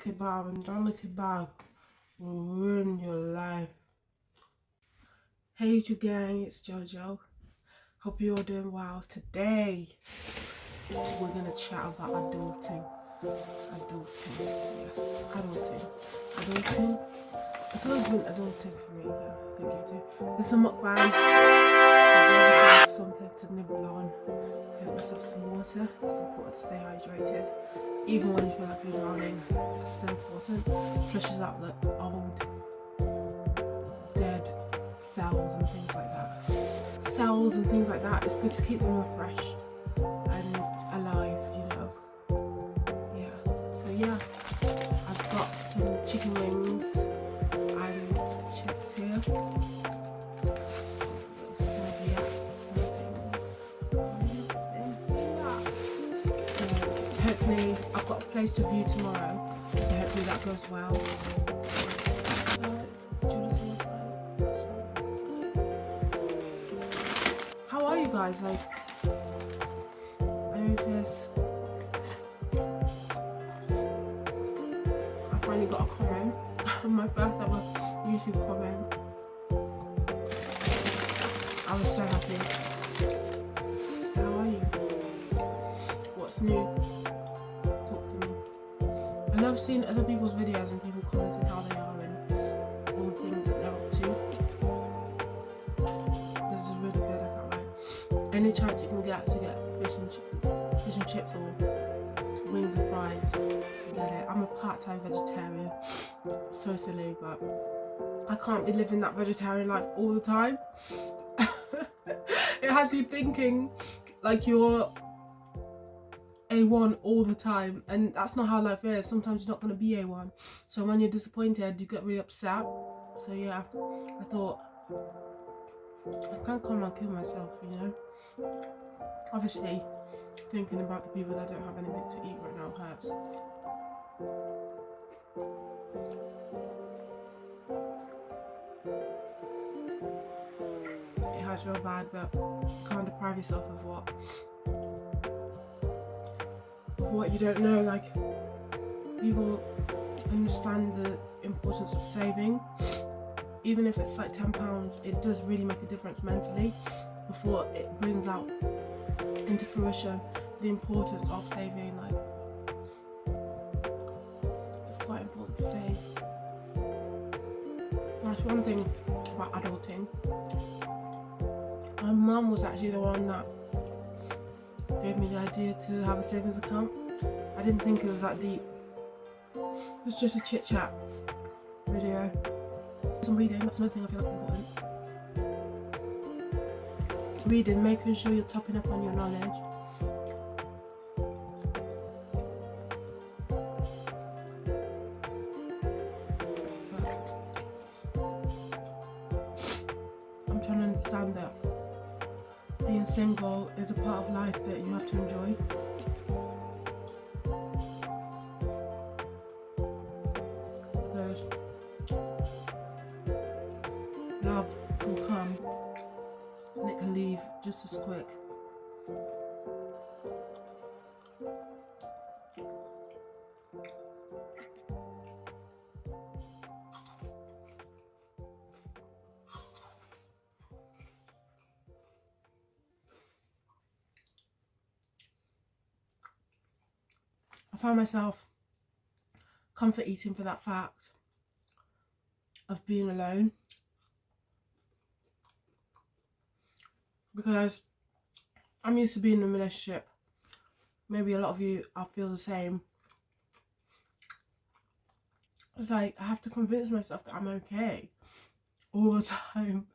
kebab, and doner kebab will ruin your life. Hey YouTube gang, it's Jojo. Hope you're all doing well. Today we're gonna chat about adulting. Yes, adulting. It's always been adulting for me. Yeah, thank you too. This is a mukbang. So something to nibble on. Give myself some water. It's important to stay hydrated. Even when you feel like you're drowning, it's still important. Flushes out the old, dead cells and things like that. It's good to keep them refreshed and alive, you know. Yeah. So yeah, I've got some chicken wings and chips here. Hopefully, I've got a place to view tomorrow, so hopefully that goes well. How are you guys? Like, I notice I finally got a comment, my first ever YouTube comment. I was so happy. How are you? What's new? I love seeing other people's videos and people commenting how they are and all the things that they're up to. This is really good, I can't lie. Any chance you can get to get fish and chips or wings and fries, get it. I'm a part-time vegetarian, so silly, but I can't be living that vegetarian life all the time. It has you thinking like you're A1 all the time, and that's not how life is. Sometimes you're not going to be A1, so when you're disappointed you get really upset. So yeah, I thought I can't come and kill myself, you know. Obviously thinking about the people that don't have anything to eat right now hurts. It hurts real bad, but you can't deprive yourself of what you don't know. Like, people understand the importance of saving. Even if it's like £10, it does really make a difference mentally before it brings out into fruition the importance of saving. Like, it's quite important to save. That's one thing about adulting. My mum was actually the one that gave me the idea to have a savings account. I didn't think it was that deep. It was just a chit chat video. Some reading, that's another thing I feel like is important. Reading, making sure you're topping up on your knowledge. I'm trying to understand that being single is a part of life that you have to enjoy. Because love can come and it can leave just as quick. I found myself comfort eating for that fact of being alone, because I'm used to being in a relationship. Maybe a lot of you I feel the same. It's like I have to convince myself that I'm okay all the time.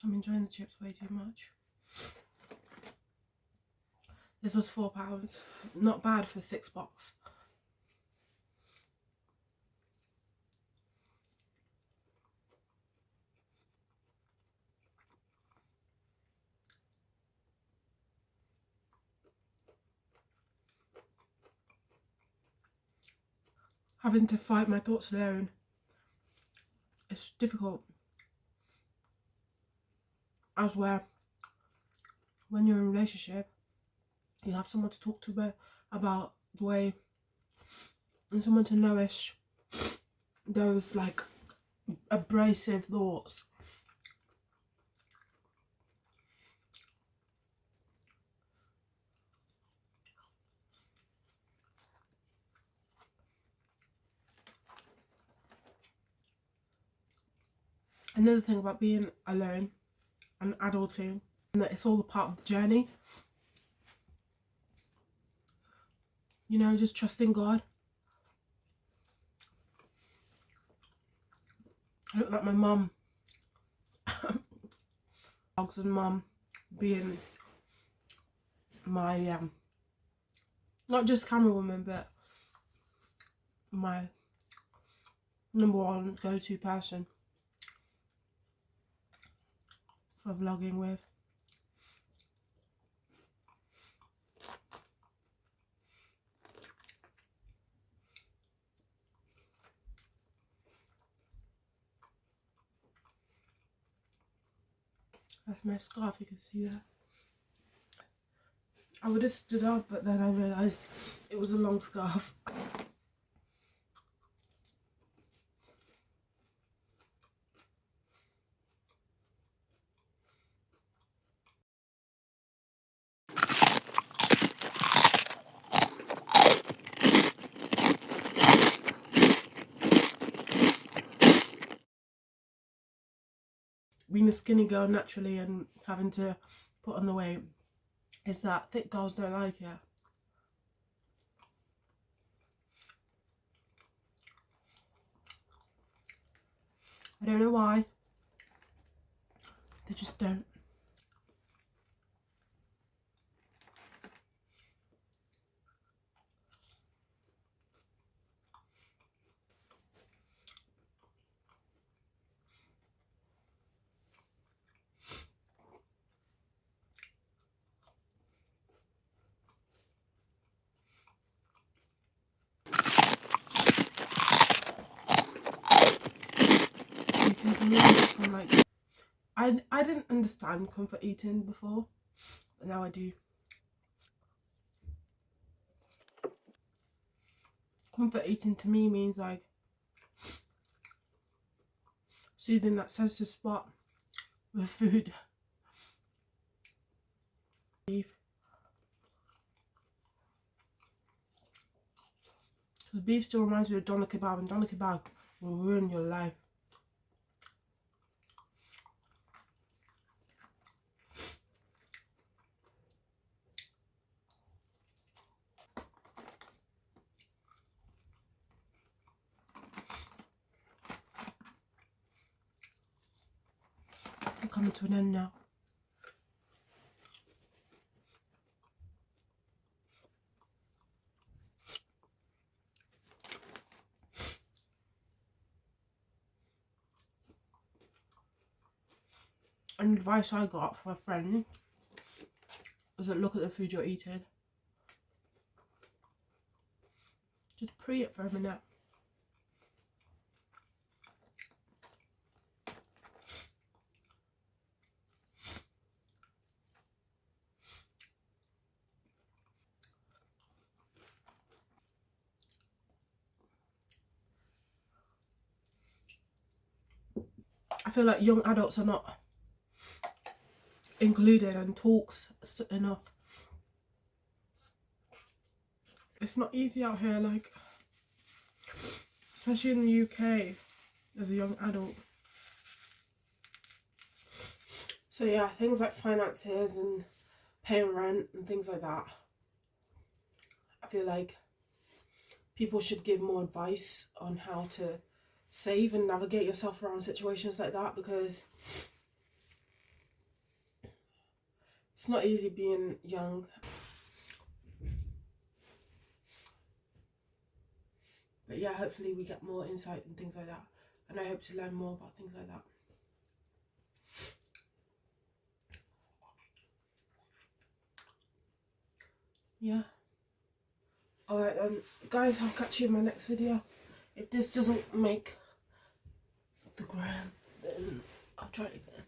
I'm enjoying the chips way too much. This was £4. Not bad for 6 box. having to fight my thoughts alone. It's difficult. As where when you're in a relationship, you have someone to talk to about the way, and someone to nourish those like abrasive thoughts. Another thing about being alone and adulting, and that it's all a part of the journey. You know, just trusting God. I look like my mum, dogs and mum being my not just camera woman, but my number one go-to person for vlogging with. That's my scarf, you can see that. I would have stood up, but then I realised it was a long scarf. Being a skinny girl naturally and having to put on the weight is that thick girls don't like it. I don't know why. They just don't. Eating for me, I'm like, I didn't understand comfort eating before, but now I do. Comfort eating to me means like soothing that sensitive spot with food. Beef. Because beef still reminds me of doner kebab, and doner kebab will ruin your life. We're coming to an end now. An advice I got from a friend was that look at the food you're eating. Just pre it for a minute. I feel like young adults are not included in talks enough. It's not easy out here, like, especially in the UK as a young adult. So yeah, things like finances and paying rent and things like that, I feel like people should give more advice on how to save and navigate yourself around situations like that, because it's not easy being young. But yeah, hopefully we get more insight and things like that, and I hope to learn more about things like that. Yeah. Alright then, guys, I'll catch you in my next video. If this doesn't make the gram, then I'll try it again.